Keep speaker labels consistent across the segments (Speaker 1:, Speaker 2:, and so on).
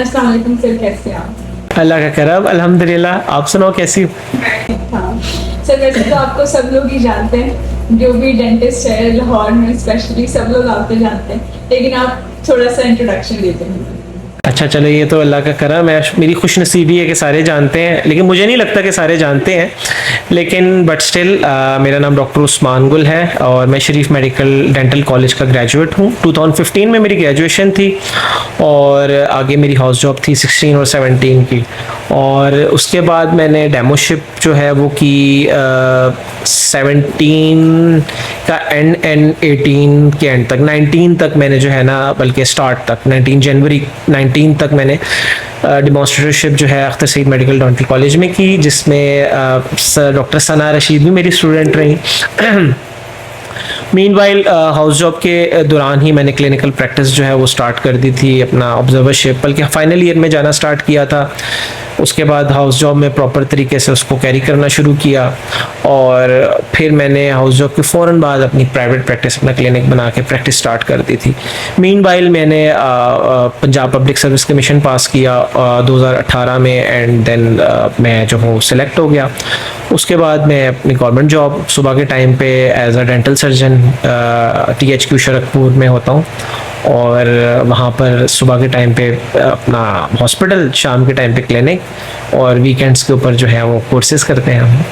Speaker 1: अस्सलाम वालेकुम सर, कैसे हैं आप?
Speaker 2: अल्लाह का करम, अल्हम्दुलिल्लाह। आप सुनाओ कैसी हो?
Speaker 1: हाँ सर, वैसे तो आपको सब लोग ही जानते हैं, जो भी डेंटिस्ट है लाहौर में स्पेशली सब लोग आपको जानते हैं, लेकिन आप थोड़ा सा इंट्रोडक्शन देते हैं।
Speaker 2: अच्छा चलो, ये तो अल्लाह का करम है। मेरी खुश नसीबी है कि सारे जानते हैं, लेकिन मुझे नहीं लगता कि सारे जानते हैं। लेकिन बट स्टिल मेरा नाम डॉक्टर उस्मान गुल है और मैं शरीफ मेडिकल डेंटल कॉलेज का ग्रेजुएट हूँ। 2015 में मेरी ग्रेजुएशन थी और आगे मेरी हाउस जॉब थी 16 और 17 की। और उसके बाद मैंने डेमोशिप जो है वो की 17 का एंड 18 के एंड तक, 19 तक मैंने जो है ना, बल्कि स्टार्ट तक 19 जनवरी 19 तक मैंने डिमॉन्स्ट्रेटरशिप जो है Akhtar Saeed medical dental college में की, जिसमें डॉक्टर सना रशीद भी मेरी स्टूडेंट रही। मीनवाइल हाउस जॉब के दौरान ही मैंने क्लिनिकल प्रैक्टिस जो है वो स्टार्ट कर दी थी, अपना ऑब्जर्वरशिप, बल्कि फाइनल ईयर में जाना स्टार्ट किया था। उसके बाद हाउस जॉब में प्रॉपर तरीके से उसको कैरी करना शुरू किया और फिर मैंने हाउस जॉब के फ़ौरन बाद अपनी प्राइवेट प्रैक्टिस, अपना क्लिनिक बना के प्रैक्टिस स्टार्ट कर दी थी। मीनवाइल मैंने पंजाब पब्लिक सर्विस कमीशन पास किया 2018 में एंड देन मैं जो हूँ सिलेक्ट हो गया। उसके बाद मैं अपनी गवर्नमेंट जॉब सुबह के टाइम पे as a dental surgeon THQ Sharaqpur में होता हूँ और वहाँ पर सुबह के टाइम पे अपना हॉस्पिटल, शाम के टाइम पे क्लिनिक और वीकेंड्स के ऊपर जो है वो कोर्सेज करते हैं हम।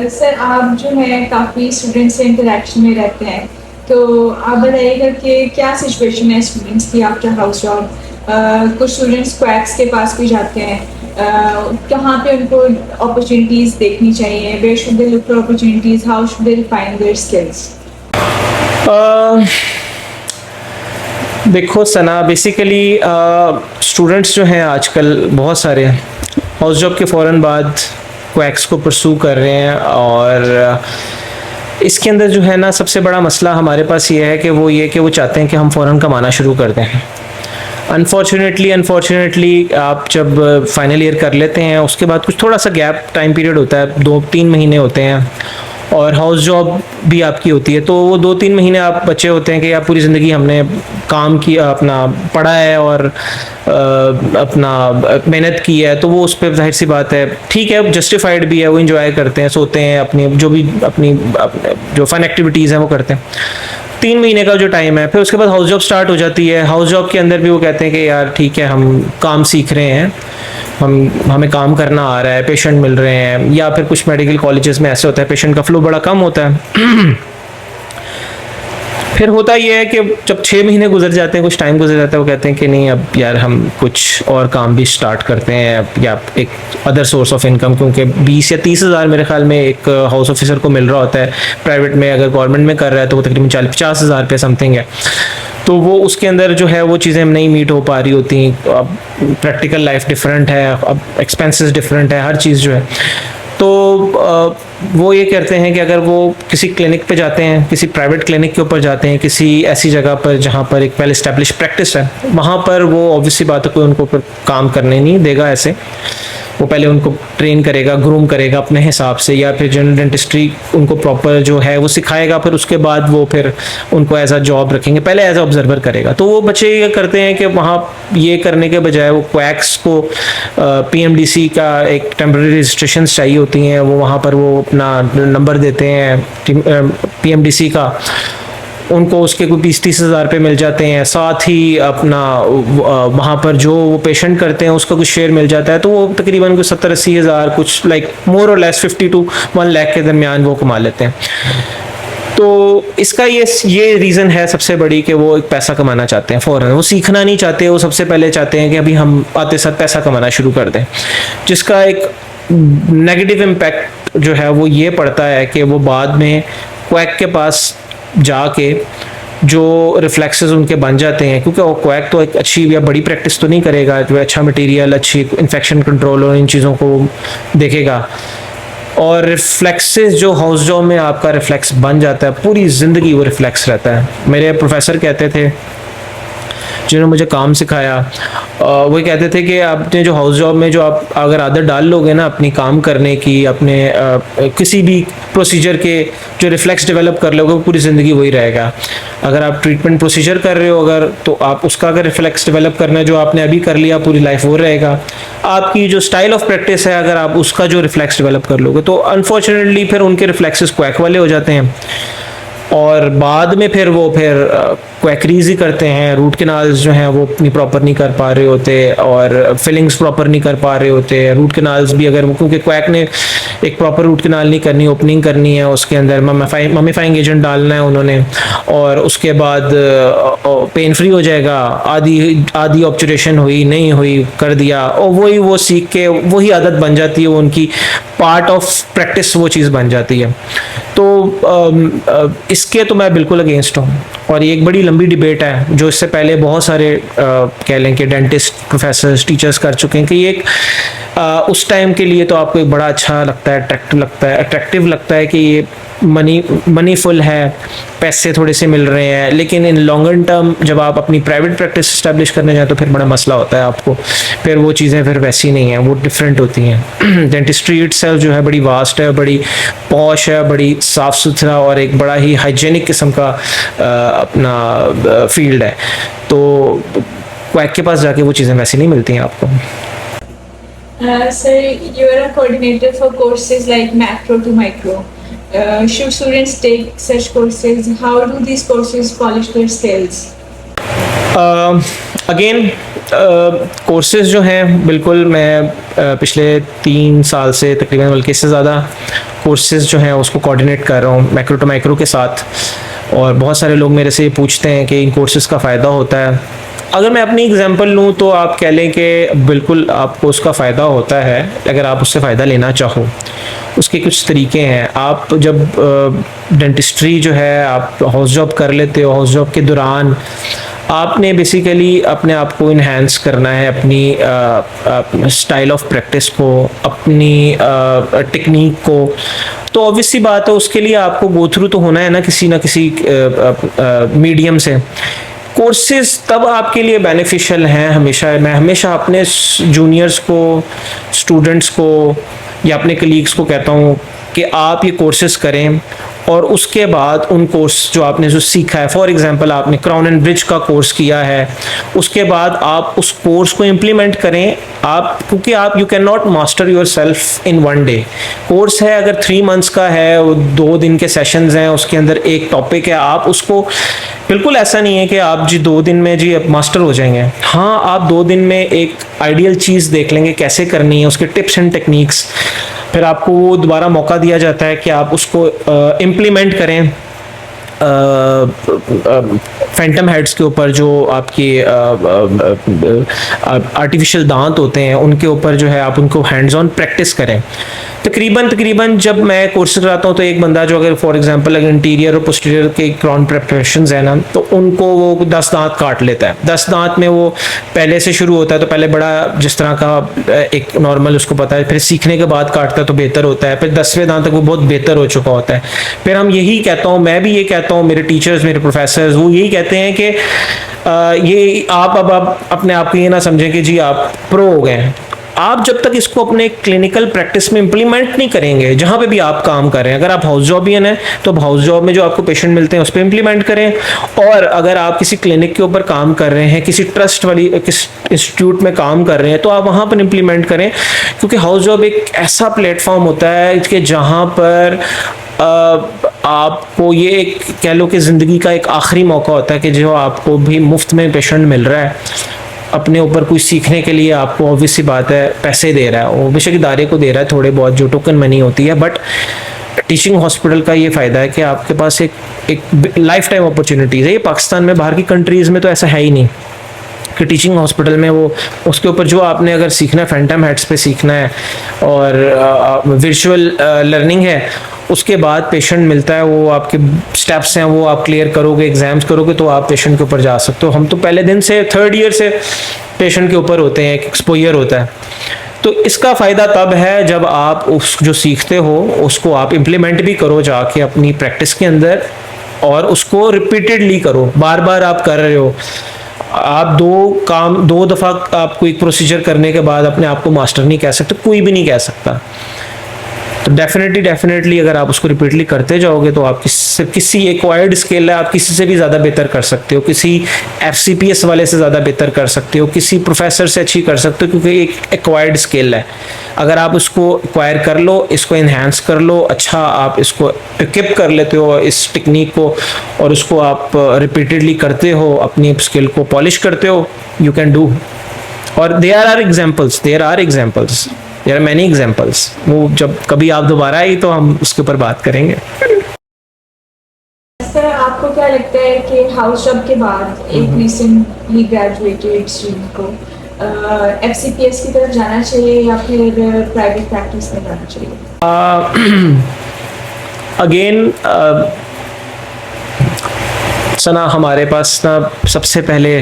Speaker 1: सर आप जो है काफ़ी स्टूडेंट से इंटरेक्शन में रहते हैं, तो आप बताइएगा कि क्या सिचुएशन है स्टूडेंट्स की आफ्टर हाउस जॉब। कुछ स्टूडेंट्स क्वैक्स के पास भी जाते हैं, कहाँ पे उनको अपॉर्चुनिटीज़ देखनी चाहिए, where should they look for opportunities, how should they refine their skills.
Speaker 2: देखो सना, बेसिकली स्टूडेंट्स जो हैं आजकल बहुत सारे हाउस जॉब के फ़ौरन बाद क्वैक्स को परसू कर रहे हैं और इसके अंदर जो है ना, सबसे बड़ा मसला हमारे पास ये है कि वो चाहते हैं कि हम फ़ौरन कमाना शुरू कर दें। अनफॉर्चुनेटली आप जब फाइनल ईयर कर लेते हैं उसके बाद कुछ थोड़ा सा गैप टाइम पीरियड होता है, 2-3 महीने होते हैं और हाउस जॉब भी आपकी होती है, तो वो 2-3 महीने आप बचे होते हैं कि आप पूरी ज़िंदगी हमने काम किया, अपना पढ़ा है और अपना मेहनत की है, तो वो उस पर जाहिर सी बात है, ठीक है, जस्टिफाइड भी है, वो इंजॉय करते हैं, सोते हैं, अपनी जो भी अपनी जो फन एक्टिविटीज़ हैं वो करते हैं। 3 महीने का जो टाइम है, फिर उसके बाद हाउस जॉब स्टार्ट हो जाती है। हाउस जॉब के अंदर भी वो कहते हैं कि यार ठीक है, हम काम सीख रहे हैं, हमें काम करना आ रहा है, पेशेंट मिल रहे हैं, या फिर कुछ मेडिकल कॉलेजेस में ऐसे होता है पेशेंट का फ्लो बड़ा कम होता है। फिर होता ये है कि जब 6 महीने गुजर जाते हैं, कुछ टाइम गुजर जाता है, वो कहते हैं कि नहीं, अब यार हम कुछ और काम भी स्टार्ट करते हैं या एक अदर सोर्स ऑफ इनकम, क्योंकि 20 या 30 हज़ार मेरे ख्याल में एक हाउस ऑफिसर को मिल रहा होता है प्राइवेट में। अगर गवर्नमेंट में कर रहा है तो वो तकरीबन 40-50 हज़ार पे समथिंग है, तो वो उसके अंदर जो है वो चीज़ें नहीं मीट हो पा रही होती। अब प्रैक्टिकल लाइफ डिफरेंट है, अब एक्सपेंसेस डिफरेंट है, हर चीज़ जो है, तो वो ये कहते हैं कि अगर वो किसी क्लिनिक पे जाते हैं, किसी प्राइवेट क्लिनिक के ऊपर जाते हैं, किसी ऐसी जगह पर जहाँ पर एक वेल एस्टेब्लिश प्रैक्टिस है, वहाँ पर वो ऑब्वियसली बात है कोई उनको काम करने नहीं देगा। ऐसे वो पहले उनको ट्रेन करेगा, ग्रूम करेगा अपने हिसाब से, या फिर जनरल डेंटिस्ट्री उनको प्रॉपर जो है वो सिखाएगा, फिर उसके बाद वो फिर उनको एज अ जॉब रखेंगे, पहले एज अ ऑब्जर्वर करेगा। तो वो बच्चे ये करते हैं कि वहाँ ये करने के बजाय वो क्वैक्स को PMDC का एक टेम्परेरी रजिस्ट्रेशन चाहिए होती हैं, वो वहाँ पर वो अपना नंबर देते हैं PMDC का, उनको उसके कोई 20-30 हज़ार पे मिल जाते हैं, साथ ही अपना वहाँ पर जो वो पेशेंट करते हैं उसका कुछ शेयर मिल जाता है, तो वो तकरीबन कुछ 70-80 हज़ार, कुछ लाइक मोर और लेस 50 to 1 लाख के दरमियान वो कमा लेते हैं। तो इसका ये रीज़न है सबसे बड़ी कि वो एक पैसा कमाना चाहते हैं फ़ौरन, वो सीखना नहीं चाहते, वो सबसे पहले चाहते हैं कि अभी हम आते साथ पैसा कमाना शुरू कर दें, जिसका एक नेगेटिव इम्पैक्ट जो है वो ये पड़ता है कि वो बाद में क्वैक के पास जाके जो रिफ्लेक्सेस उनके बन जाते हैं, क्योंकि वो क्वैक तो एक अच्छी या बड़ी प्रैक्टिस तो नहीं करेगा, जो अच्छा मटेरियल, अच्छी इन्फेक्शन कंट्रोल और इन चीज़ों को देखेगा, और रिफ्लेक्सेस जो हाउस जॉब में आपका रिफ्लेक्स बन जाता है, पूरी ज़िंदगी वो रिफ्लेक्स रहता है। मेरे प्रोफेसर कहते थे जिन्होंने मुझे काम सिखाया, वो कहते थे कि आपने जो हाउस जॉब में जो आप अगर आदत डाल लोगे ना अपनी काम करने की, अपने किसी भी प्रोसीजर के जो रिफ्लेक्स डेवलप कर लोगे, पूरी ज़िंदगी वही रहेगा। अगर आप ट्रीटमेंट प्रोसीजर कर रहे हो अगर, तो आप उसका अगर रिफ्लेक्स डेवलप करना है जो आपने अभी कर लिया, पूरी लाइफ वो रहेगा। आपकी जो स्टाइल ऑफ प्रैक्टिस है अगर आप उसका जो रिफ्लेक्स डेवलप कर लोगे, तो अनफॉर्चुनेटली फिर उनके रिफ्लेक्सेस क्वैक वाले हो जाते हैं, और बाद में फिर वो क्वैकरीज ही करते हैं। रूट कैनाल्स जो हैं वो अपनी प्रॉपर नहीं कर पा रहे होते, और फिलिंग्स प्रॉपर नहीं कर पा रहे होते। रूट कैनाल्स भी अगर, क्योंकि क्वैक ने एक प्रॉपर रूट कैनाल नहीं करनी, ओपनिंग करनी है, उसके अंदर ममीफाइंग एजेंट डालना है उन्होंने, और उसके बाद पेन फ्री हो जाएगा। आधी ऑब्जर्वेशन हुई नहीं हुई कर दिया, और वही वो सीख के वही आदत बन जाती है, वो उनकी पार्ट ऑफ प्रैक्टिस वो चीज़ बन जाती है। तो इसके तो मैं बिल्कुल अगेंस्ट हूँ, और ये एक बड़ी लंबी डिबेट है जो इससे पहले बहुत सारे कह लें कि डेंटिस्ट, प्रोफेसर्स, टीचर्स कर चुके हैं कि ये एक उस टाइम के लिए तो आपको एक बड़ा अच्छा लगता है, अट्रैक्टिव लगता है कि ये मनीफुल है, पैसे थोड़े से मिल रहे हैं, लेकिन इन लॉन्गर टर्म जब आप अपनी प्राइवेट प्रैक्टिस इस्टेब्लिश करने जाए तो फिर बड़ा मसला होता है आपको। फिर वो चीज़ें फिर वैसी नहीं हैं, वो डिफरेंट होती हैं। डेंटिस्ट्री इटसेल्फ जो है बड़ी वास्ट है, बड़ी पॉश है, बड़ी साफ़ सुथरा और एक बड़ा ही हाइजेनिक किस्म का अपना फील्ड है। तो क्वैक के पास जाके वो चीज़ें वैसी नहीं मिलती हैं आपको।
Speaker 1: Sir, you are a coordinator for courses like macro to micro. Should students take such courses? How do these courses polish their skills?
Speaker 2: Again courses जो हैं, बिल्कुल मैं पिछले 3 साल से तकरीबन, बल्कि इससे ज़्यादा कोर्सेज जो हैं उसको कोऑर्डिनेट कर रहा हूँ मैक्रो टू माइक्रो के साथ। और बहुत सारे लोग मेरे से पूछते हैं कि इन कोर्सेज़ का फ़ायदा होता है। अगर मैं अपनी एग्जांपल लूँ तो आप कह लें कि बिल्कुल आपको उसका फ़ायदा होता है अगर आप उससे फ़ायदा लेना चाहो। उसके कुछ तरीके हैं। आप जब डेंटिस्ट्री जो है आप हाउस जॉब कर लेते हो, हाउस जॉब के दौरान आपने बेसिकली अपने आप को इन्हेंस करना है, अपनी स्टाइल ऑफ प्रैक्टिस को, अपनी टेक्निक को। तो ऑब्वियस सी बात है उसके लिए आपको गो थ्रू तो होना है ना किसी मीडियम से। कोर्सेज तब आपके लिए बेनिफिशियल हैं हमेशा। मैं हमेशा अपने जूनियर्स को, स्टूडेंट्स को या अपने कलीग्स को कहता हूँ कि आप ये कोर्सेज करें और उसके बाद उन कोर्स जो आपने जो सीखा है, फॉर एग्जांपल आपने क्राउन एंड ब्रिज का कोर्स किया है, उसके बाद आप उस कोर्स को इम्प्लीमेंट करें। आप क्योंकि आप you can not master your self in 1 day. Course है अगर 3 मंथ्स का है, 2 दिन के सेशंस हैं, उसके अंदर एक टॉपिक है, आप उसको बिल्कुल ऐसा नहीं है कि आप जी 2 दिन में जी अब मास्टर हो जाएंगे। हाँ, आप 2 दिन में एक आइडियल चीज़ देख लेंगे कैसे करनी है, उसके टिप्स एंड टेक्निक्स, फिर आपको वो दोबारा मौका दिया जाता है कि आप उसको इम्प्लीमेंट करें। फैंटम हेड्स के ऊपर जो आपके आर्टिफिशियल दांत होते हैं उनके ऊपर जो है आप उनको हैंड्स ऑन प्रैक्टिस करें। तकरीबन जब मैं कोर्सेज कराता हूँ तो एक बंदा जो अगर फॉर एग्जांपल अगर इंटीरियर और पोस्टीरियर के क्राउन प्रिपरेशंस है ना, तो उनको वो 10 दांत काट लेता है। 10 दांत में वो पहले से शुरू होता है तो पहले बड़ा जिस तरह का एक नॉर्मल उसको पता है, फिर सीखने के बाद काटता है तो बेहतर होता है, फिर 10वें दांत तक वो बहुत बेहतर हो चुका होता है। फिर हम यही कहता हूँ, मैं भी ये कहता हूँ, मेरे टीचर्स, मेरे प्रोफेसर्स वो यही कहते हैं कि ये आप अब अपने आप को ये ना समझें कि जी आप प्रो हो गए। आप जब तक इसको अपने क्लिनिकल प्रैक्टिस में इंप्लीमेंट नहीं करेंगे, जहाँ पे भी आप काम कर रहे हैं, अगर आप हाउस जॉबियन हैं तो हाउस जॉब में जो आपको पेशेंट मिलते हैं उस पर इंप्लीमेंट करें, और अगर आप किसी क्लिनिक के ऊपर काम कर रहे हैं, किसी ट्रस्ट वाली किस इंस्टीट्यूट में काम कर रहे हैं तो आप वहाँ पर इंप्लीमेंट करें। क्योंकि हाउस जॉब एक ऐसा प्लेटफॉर्म होता है कि जहाँ पर आपको ये एक कह लो कि ज़िंदगी का एक आखिरी मौका होता है कि जो आपको भी मुफ्त में पेशेंट मिल रहा है, अपने ऊपर कुछ सीखने के लिए आपको ऑब्वियस सी बात है पैसे दे रहा है, वो बेशक इदारे को दे रहा है थोड़े बहुत जो टोकन मनी होती है, बट टीचिंग हॉस्पिटल का ये फ़ायदा है कि आपके पास एक लाइफ टाइम अपॉर्चुनिटीज़ है। ये पाकिस्तान में, बाहर की कंट्रीज़ में तो ऐसा है ही नहीं कि टीचिंग हॉस्पिटल में वो उसके ऊपर जो आपने अगर सीखना है, फैंटम हेड्स पे सीखना है और वर्चुअल लर्निंग है, उसके बाद पेशेंट मिलता है, वो आपके स्टेप्स हैं वो आप क्लियर करोगे, एग्जाम्स करोगे तो आप पेशेंट के ऊपर जा सकते हो। हम तो पहले दिन से 3rd ईयर से पेशेंट के ऊपर होते हैं, एक एक्सपोजर होता है। तो इसका फ़ायदा तब है जब आप उस जो सीखते हो उसको आप इम्प्लीमेंट भी करो जाके अपनी प्रैक्टिस के अंदर, और उसको रिपीटेडली करो, बार बार आप कर रहे हो। आप दो दफ़ा आप कोई प्रोसीजर करने के बाद अपने आप को मास्टर नहीं कह सकते, कोई भी नहीं कह सकता। तो डेफिनेटली अगर आप उसको रिपीटली करते जाओगे तो आप किसी एक्वायर्ड स्किल है, आप किसी से भी ज़्यादा बेहतर कर सकते हो, किसी FCPS वाले से ज़्यादा बेहतर कर सकते हो, किसी प्रोफेसर से अच्छी कर सकते हो, क्योंकि एक एक्वायर्ड स्किल है। अगर आप उसको एक्वायर कर लो, इसको इन्हांस कर लो, अच्छा आप इसको इक्विप कर लेते हो इस टेक्निक को, और उसको आप रिपीटेडली करते हो, अपनी स्किल को पॉलिश करते हो, यू कैन डू। और there are examples, there are many examples. वो जब कभी आप दोबारा आई तो हम उसके ऊपर बात करेंगे।
Speaker 1: सर, आपको क्या लगता है कि हाउस जॉब के बाद एक रिसेंटली ग्रेजुएटेड स्टूडेंट को FCPS की तरफ जाना चाहिए या फिर प्राइवेट प्रैक्टिस में जाना चाहिए?
Speaker 2: अगेन सना, हमारे पास ना सबसे पहले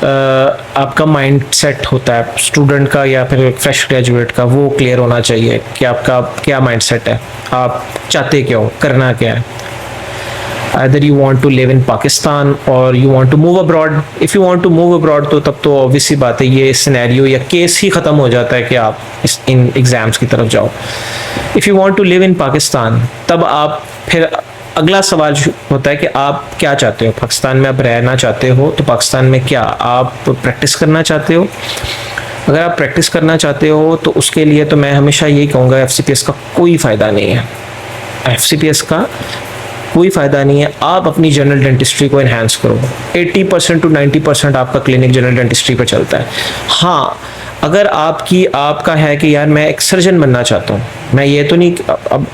Speaker 2: आपका माइंड सेट होता है स्टूडेंट का या फिर फ्रेश ग्रेजुएट का, वो क्लियर होना चाहिए कि आपका क्या माइंड सेट है, आप चाहते क्या हो, करना क्या है। Either you want to live in Pakistan or you want to move abroad. If you want to move abroad तो तब तो obvious सी बात है, ये सिनेरियो या केस ही ख़त्म हो जाता है कि आप इन एग्ज़ाम्स की तरफ जाओ। If you want to live in Pakistan, तब आप फिर अगला सवाल होता है कि आप क्या चाहते हो, पाकिस्तान में आप रहना चाहते हो तो पाकिस्तान में क्या आप प्रैक्टिस करना चाहते हो। अगर आप प्रैक्टिस करना चाहते हो तो उसके लिए तो मैं हमेशा यही कहूँगा, FCPS का कोई फ़ायदा नहीं है। FCPS का कोई फ़ायदा नहीं है। आप अपनी जनरल डेंटिस्ट्री को इन्हांस करो। 80% to 90% आपका क्लिनिक जनरल डेंटिस्ट्री पर चलता है। हाँ, अगर आपका है कि यार मैं एक सर्जन बनना चाहता हूँ, मैं ये तो नहीं, अब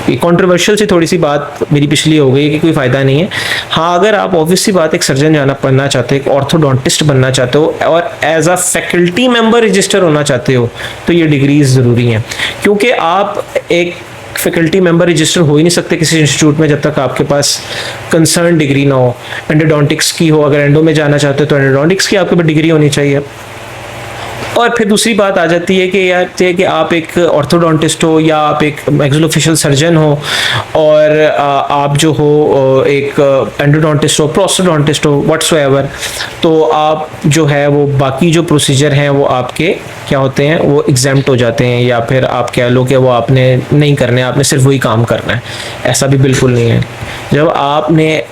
Speaker 2: कंट्रोवर्शियल सी थोड़ी सी बात मेरी पिछली हो गई कि कोई फ़ायदा नहीं है। हाँ, अगर आप ऑब्वियस सी बात एक सर्जन बनना चाहते हो, एक ऑर्थोडोंटिस्ट बनना चाहते हो और as a faculty member register होना चाहते हो तो ये डिग्रीज ज़रूरी हैं, क्योंकि आप एक फैकल्टी मेंबर रजिस्टर हो ही नहीं सकते किसी इंस्टीट्यूट में जब तक आपके पास कंसर्न डिग्री ना हो। एंडोडोंटिक्स की हो, अगर एंडो में जाना चाहते हो तो एंडोडोंटिक्स की आपके पास डिग्री होनी चाहिए। और फिर दूसरी बात आ जाती है कि यार कि आप एक ऑर्थोडोंटिस्ट हो या आप एक मैक्सिलोफेशियल सर्जन हो और आप जो हो एक एंडोडोंटिस्ट हो, प्रोस्टोडोंटिस्ट हो, व्हाट्सएवर, तो आप जो है वो बाकी जो प्रोसीजर हैं वो आपके क्या होते हैं, वो एग्जेम्प्ट हो जाते हैं, या फिर आप कह लो कि वो आपने नहीं करने, आपने सिर्फ वही काम करना है। ऐसा भी बिल्कुल नहीं है। जब आपने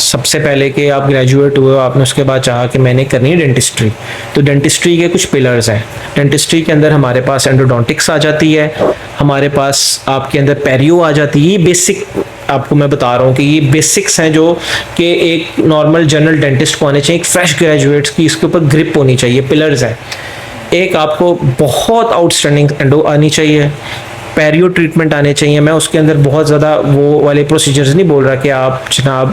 Speaker 2: सबसे पहले कि आप ग्रेजुएट हुए हो, आपने उसके बाद चाहा कि मैंने करनी है डेंटिस्ट्री, तो डेंटिस्ट्री के कुछ पिलर्स हैं। डेंटिस्ट्री के अंदर हमारे पास एंडोडोंटिक्स आ जाती है, हमारे पास आपके अंदर पेरियो आ जाती है। ये बेसिक आपको मैं बता रहा हूँ कि ये बेसिक्स हैं जो कि एक नॉर्मल जनरल डेंटिस्ट को आने चाहिए। एक फ्रेश ग्रेजुएट्स की इसके ऊपर ग्रिप होनी चाहिए, पिलर्स हैं। एक आपको बहुत आउटस्टैंडिंग एंडो आनी चाहिए, पेरियो ट्रीटमेंट आने चाहिए। मैं उसके अंदर बहुत ज़्यादा वो वाले प्रोसीजर्स नहीं बोल रहा कि आप जनाब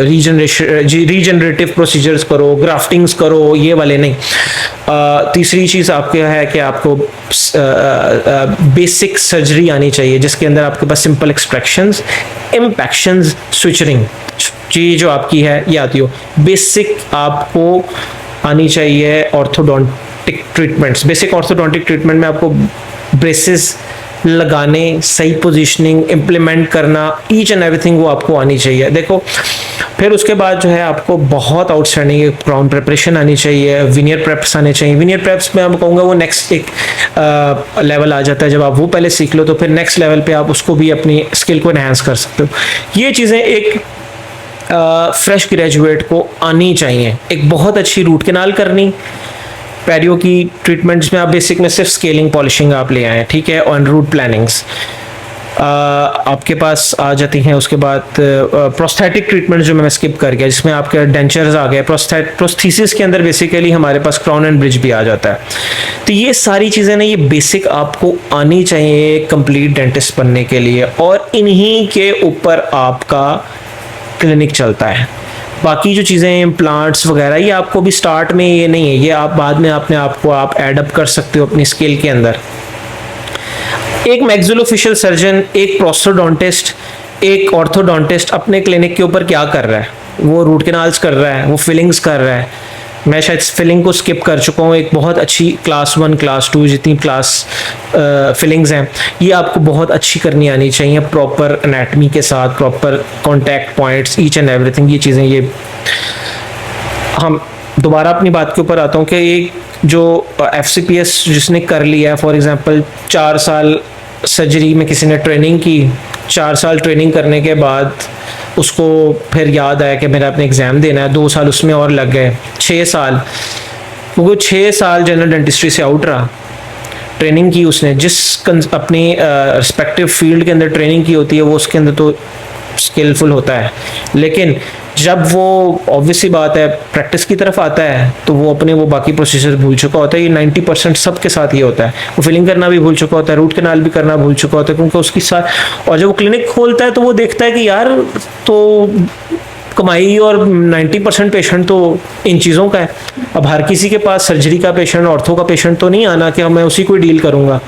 Speaker 2: रीजनरेटिव प्रोसीजर्स करो, ग्राफ्टिंग्स करो, ये वाले नहीं। तीसरी चीज़ आपके है कि आपको बेसिक सर्जरी आनी चाहिए जिसके अंदर आपके पास सिंपल एक्सट्रैक्शंस, इम्पैक्शंस, स्विचरिंग, चीज़ जो आपकी है ये आती हो। बेसिक आपको आनी चाहिए orthodontic treatments. Basic orthodontic treatment में आपको ब्रेसेस लगाने, सही पोजीशनिंग इम्प्लीमेंट करना, ईच एंड एवरीथिंग वो आपको आनी चाहिए। देखो, फिर उसके बाद जो है आपको बहुत आउटस्टैंडिंग क्राउन प्रेपरेशन आनी चाहिए, विनियर प्रेप्स आने चाहिए। विनियर प्रेप्स में मैं कहूँगा वो नेक्स्ट एक लेवल आ जाता है। जब आप वो पहले सीख लो तो फिर नेक्स्ट लेवल पे आप उसको भी अपनी स्किल को एनहांस कर सकते हो। ये चीज़ें एक फ्रेश ग्रेजुएट को आनी चाहिए। एक बहुत अच्छी रूट कैनाल करनी, पेरियो की ट्रीटमेंट्स में आप बेसिक में सिर्फ स्केलिंग पॉलिशिंग आप ले आए, ठीक है, और रूट प्लानिंग्स आपके पास आ जाती हैं। उसके बाद प्रोस्थेटिक ट्रीटमेंट जो मैं स्किप कर गया, जिसमें आपके डेंचर्स आ गए। प्रोस्थेसिस के अंदर बेसिकली हमारे पास क्राउन एंड ब्रिज भी आ जाता है। तो ये सारी चीज़ें ना, ये बेसिक आपको आनी चाहिए कंप्लीट डेंटिस्ट बनने के लिए, और इन्हीं के ऊपर आपका क्लिनिक चलता है। बाकी जो चीज़ें इम्प्लांट्स वगैरह ये आपको भी स्टार्ट में ये नहीं है, ये आप बाद में अपने आप को आप एडअप कर सकते हो अपनी स्किल के अंदर। एक मैक्सिलोफेशियल सर्जन, एक प्रोस्टोडोंटिस्ट, एक ऑर्थोडोंटिस्ट अपने क्लिनिक के ऊपर क्या कर रहा है? वो रूट कैनाल्स कर रहा है, वो फिलिंग्स कर रहा है, मैं शायद फिलिंग को स्किप कर चुका हूँ। एक बहुत अच्छी क्लास 1 क्लास 2 जितनी क्लास फिलिंग्स हैं ये आपको बहुत अच्छी करनी आनी चाहिए, प्रॉपर एनाटमी के साथ, proper contact points, each and everything, ये चीज़ें। ये हम दोबारा अपनी बात के ऊपर आता हूँ कि ये जो FCPS जिसने कर लिया है, फॉर एग्जांपल 4 साल सर्जरी में किसी ने ट्रेनिंग की, 4 साल ट्रेनिंग करने के बाद उसको फिर याद आया कि मेरा अपने एग्ज़ाम देना है, 2 साल उसमें और लग गए, 6 साल, क्योंकि 6 साल जनरल डेंटिस्ट्री से आउट रहा। ट्रेनिंग की उसने जिस अपनी रिस्पेक्टिव फील्ड के अंदर ट्रेनिंग की होती है वो उसके अंदर तो स्किलफुल होता है, लेकिन जब वो ऑब्वियसली बात है प्रैक्टिस की तरफ आता है तो वो अपने वो बाकी प्रोसीजर भूल चुका होता है। ये 90% सबके साथ ये होता है। वो फिलिंग करना भी भूल चुका होता है, रूट कैनाल भी करना भूल चुका होता है, क्योंकि उसकी साथ, और जब वो क्लिनिक खोलता है तो वो देखता है कि यार तो कमाई और 90% पेशेंट तो इन चीज़ों का है। अब हर किसी के पास सर्जरी का पेशेंट, ऑर्थो का पेशेंट तो नहीं आना कि मैं उसी को डील करूँगा।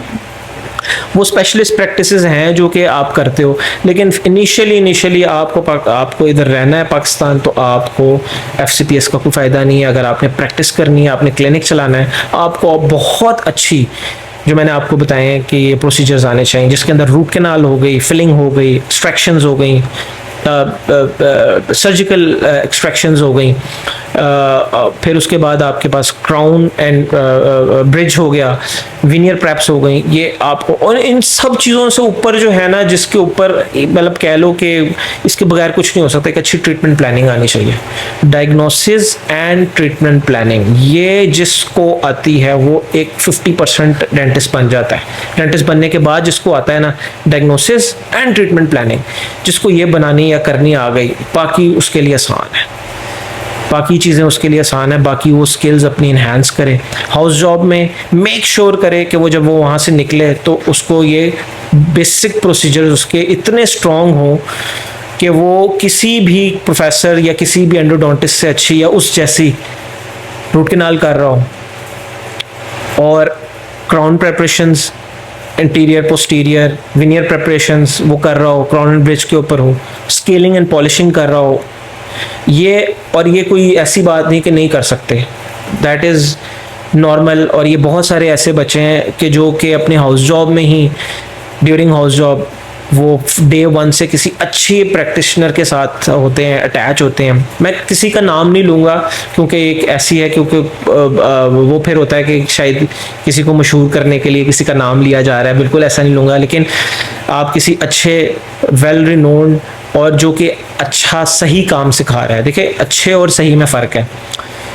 Speaker 2: वो स्पेशलिस्ट प्रैक्टिसेस हैं जो कि आप करते हो, लेकिन इनिशियली आपको इधर रहना है पाकिस्तान, तो आपको FCPS का कोई फ़ायदा नहीं है। अगर आपने प्रैक्टिस करनी है, आपने क्लिनिक चलाना है, आपको बहुत अच्छी जो मैंने आपको बताए हैं कि ये प्रोसीजर्स आने चाहिए, जिसके अंदर रूट कैनाल हो गई, फिलिंग हो गई, एक्सट्रैक्शंस हो गई, सर्जिकल एक्सट्रैक्शंस हो गई, फिर उसके बाद आपके पास क्राउन एंड ब्रिज हो गया, विनियर प्रैप्स हो गई, ये आपको, और इन सब चीज़ों से ऊपर जो है ना, जिसके ऊपर मतलब कह लो कि इसके बगैर कुछ नहीं हो सकता, एक अच्छी ट्रीटमेंट प्लानिंग आनी चाहिए। डायग्नोसिस एंड ट्रीटमेंट प्लानिंग, ये जिसको आती है वो एक 50% डेंटिस्ट बन जाता है। डेंटिस्ट बनने के बाद जिसको आता है ना डायग्नोसिस एंड ट्रीटमेंट प्लानिंग, जिसको ये बनानी या करनी आ गई, बाकी उसके लिए आसान है, बाकी चीज़ें उसके लिए आसान है, बाकी वो स्किल्स अपनी इन्हांस करे। हाउस जॉब में मेक श्योर करे कि वो जब वो वहाँ से निकले तो उसको ये बेसिक प्रोसीजर्स उसके इतने स्ट्रॉन्ग हों कि वो किसी भी प्रोफेसर या किसी भी एंडोडोंटिस्ट से अच्छी या उस जैसी रूट कैनाल कर रहा हो, और crown preparations, interior posterior veneer preparations वो कर रहा हो, क्राउन एंड ब्रिज के ऊपर हो, स्केलिंग एंड पॉलिशिंग कर रहा हो, ये, और ये कोई ऐसी बात नहीं कि नहीं कर सकते, दैट इज़ नॉर्मल। और ये बहुत सारे ऐसे बच्चे हैं कि जो कि अपने हाउस जॉब में ही, ड्यूरिंग हाउस जॉब, वो डे 1 से किसी अच्छे प्रैक्टिशनर के साथ होते हैं, अटैच होते हैं। मैं किसी का नाम नहीं लूँगा क्योंकि एक ऐसी है, क्योंकि वो फिर होता है कि शायद किसी को मशहूर करने के लिए किसी का नाम लिया जा रहा है, बिल्कुल ऐसा नहीं लूँगा। लेकिन आप किसी अच्छे वेल रिनोन्ड और जो कि अच्छा सही काम सिखा रहा है, देखिए अच्छे और सही में फ़र्क है।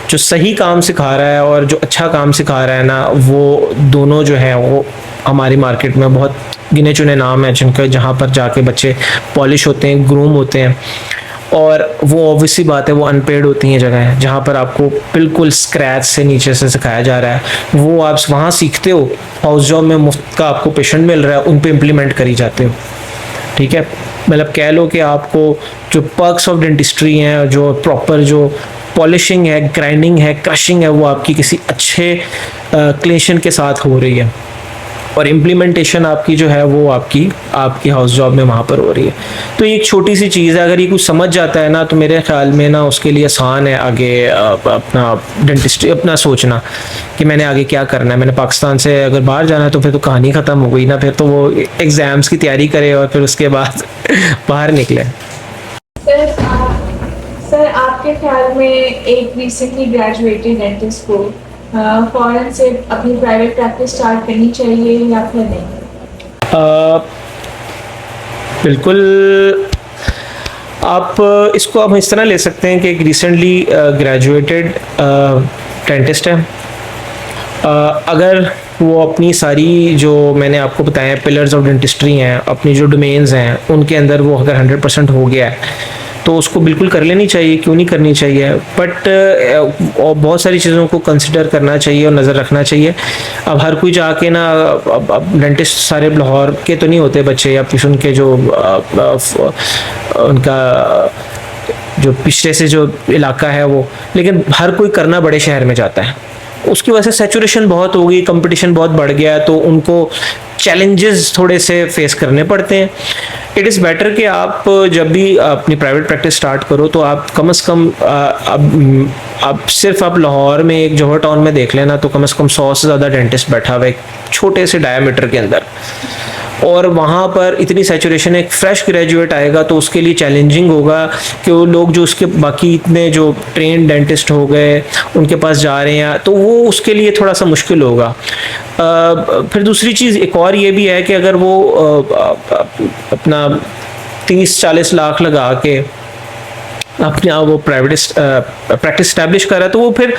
Speaker 2: जो सही काम सिखा रहा है और जो अच्छा काम सिखा रहा है ना, वो दोनों जो है वो हमारी मार्केट में बहुत गिने चुने नाम हैं जिनका, जहाँ पर जाके बच्चे पॉलिश होते हैं, ग्रूम होते हैं, और वो ऑब्वियसली बात है वो अनपेड होती हैं जगह जहाँ पर आपको बिल्कुल स्क्रैच से नीचे से सिखाया जा रहा है। वो आप वहाँ सीखते हो, हाउस जॉब में मुफ्त का आपको पेशेंट मिल रहा है, उन पे इम्प्लीमेंट करी जाते हो। ठीक है, मतलब कह लो कि आपको जो पर्क्स ऑफ डेंटिस्ट्री हैं, जो प्रॉपर जो पॉलिशिंग है, ग्राइंडिंग है, क्रशिंग है, वो आपकी किसी अच्छे क्लिनिशियन के साथ हो रही है, और इम्प्लीमेंटेशन आपकी जो है वो आपकी हाउस जॉब में वहाँ पर हो रही है। तो ये एक छोटी सी चीज़ है, अगर ये कुछ समझ जाता है ना, तो मेरे ख्याल में ना उसके लिए आसान है आगे अपना डेंटिस्ट्री अपना सोचना कि मैंने आगे क्या करना है। मैंने पाकिस्तान से अगर बाहर जाना है तो फिर तो कहानी ख़त्म हो गई ना, फिर तो वो एग्ज़ाम्स की तैयारी करे और फिर उसके बाद बाहर निकले।
Speaker 1: सर आपके ख्याल में एक रिसेंटली ग्रेजुएटेड डेंटिस्ट को फौरन से अपनी प्राइवेट प्रैक्टिस स्टार्ट करनी चाहिए या फिर नहीं?
Speaker 2: बिल्कुल, आप इसको हम इस तरह ले सकते हैं कि एक रिसेंटली ग्रेजुएटेड डेंटिस्ट है, अगर वो अपनी सारी जो मैंने आपको बताया पिलर्स ऑफ डेंटिस्ट्री हैं, अपनी जो डोमेन्स हैं, उनके अंदर वो अगर 100% हो गया है तो उसको बिल्कुल कर लेनी चाहिए, क्यों नहीं करनी चाहिए। बट और बहुत सारी चीज़ों को कंसिडर करना चाहिए और नज़र रखना चाहिए। अब हर कोई जाके ना, अब डेंटिस्ट सारे लाहौर के तो नहीं होते बच्चे, या फिर उनके जो उनका जो पिछले से जो इलाका है वो, लेकिन हर कोई करना बड़े शहर में जाता है। उसकी वजह से सैचुरेशन बहुत हो गई, कंपटीशन बहुत बढ़ गया, तो उनको चैलेंजेस थोड़े से फेस करने पड़ते हैं। इट इज़ बेटर कि आप जब भी अपनी प्राइवेट प्रैक्टिस स्टार्ट करो तो आप कम से कम अब सिर्फ आप लाहौर में एक जौहर टाउन में देख लेना तो कम से कम 100 से ज़्यादा डेंटिस्ट बैठा हुआ है एक छोटे से डायमीटर के अंदर, और वहाँ पर इतनी सैचुरेशन, एक फ्रेश ग्रेजुएट आएगा तो उसके लिए चैलेंजिंग होगा कि वो लोग जो उसके बाकी इतने जो ट्रेन डेंटिस्ट हो गए उनके पास जा रहे हैं, तो वो उसके लिए थोड़ा सा मुश्किल होगा। फिर दूसरी चीज़ एक और ये भी है कि अगर वो अपना 30-40 लाख लगा के अपने आप वो प्राइवेट प्रैक्टिस स्टैब्लिश कर रहा है तो वो फिर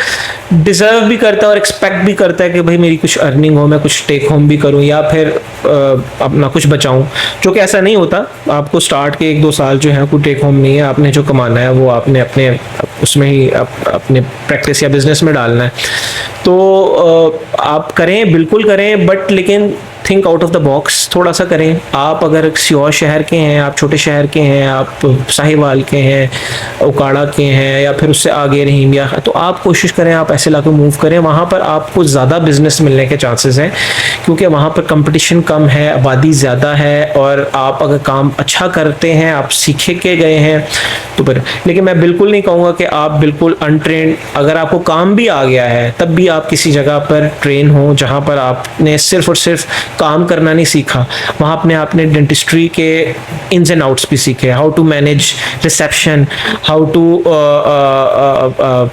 Speaker 2: डिज़र्व भी करता है और एक्सपेक्ट भी करता है कि भाई मेरी कुछ अर्निंग हो, मैं कुछ टेक होम भी करूं या फिर अपना कुछ बचाऊं, जो कि ऐसा नहीं होता। आपको स्टार्ट के 1-2 साल जो है कोई टेक होम नहीं है, आपने जो कमाना है वो आपने अपने उसमें ही अपने प्रैक्टिस या बिजनेस में डालना है। तो आप करें, बिल्कुल करें, बट लेकिन think out of the box थोड़ा सा करें। आप अगर किसी और शहर के हैं, आप छोटे शहर के हैं, आप साहिवाल के हैं, उकाड़ा के हैं या फिर उससे आगे रहीमिया, तो आप कोशिश करें आप ऐसे इलाके मूव करें। वहाँ पर आपको ज़्यादा बिजनेस मिलने के चांसेस हैं क्योंकि वहाँ पर कंपटीशन कम है, आबादी ज़्यादा है, और आप अगर काम अच्छा करते हैं, आप सीखे के गए हैं तो फिर। लेकिन मैं बिल्कुल नहीं कहूँगा कि आप बिल्कुल अनट्रेंड, अगर आपको काम भी आ गया है तब भी आप किसी जगह पर ट्रेन हो जहाँ पर आपने सिर्फ और सिर्फ काम करना नहीं सीखा, वहाँ अपने आपने डेंटिस्ट्री के इन्स एंड आउट्स भी सीखे, how to manage reception, how to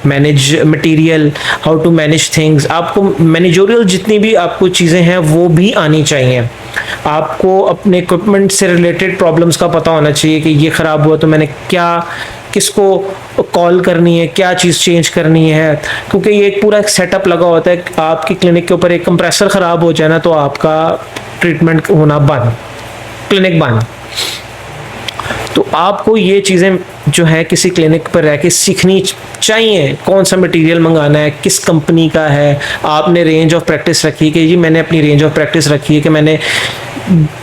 Speaker 2: manage material, how to manage things. आपको मैनेजोरियल जितनी भी आपको चीज़ें हैं वो भी आनी चाहिए। आपको अपने इक्विपमेंट से रिलेटेड प्रॉब्लम्स का पता होना चाहिए कि ये ख़राब हुआ तो मैंने क्या, किसको कॉल करनी है, क्या चीज़ चेंज करनी है, क्योंकि ये एक पूरा सेटअप लगा होता है। आपकी क्लिनिक के ऊपर एक कंप्रेसर ख़राब हो जाए ना तो आपका ट्रीटमेंट होना बंद, क्लिनिक बंद। तो आपको ये चीज़ें जो है किसी क्लिनिक पर रह के सीखनी चाहिए। कौन सा मटेरियल मंगाना है, किस कंपनी का है, आपने रेंज ऑफ प्रैक्टिस रखी है कि जी मैंने अपनी रेंज ऑफ प्रैक्टिस रखी है कि मैंने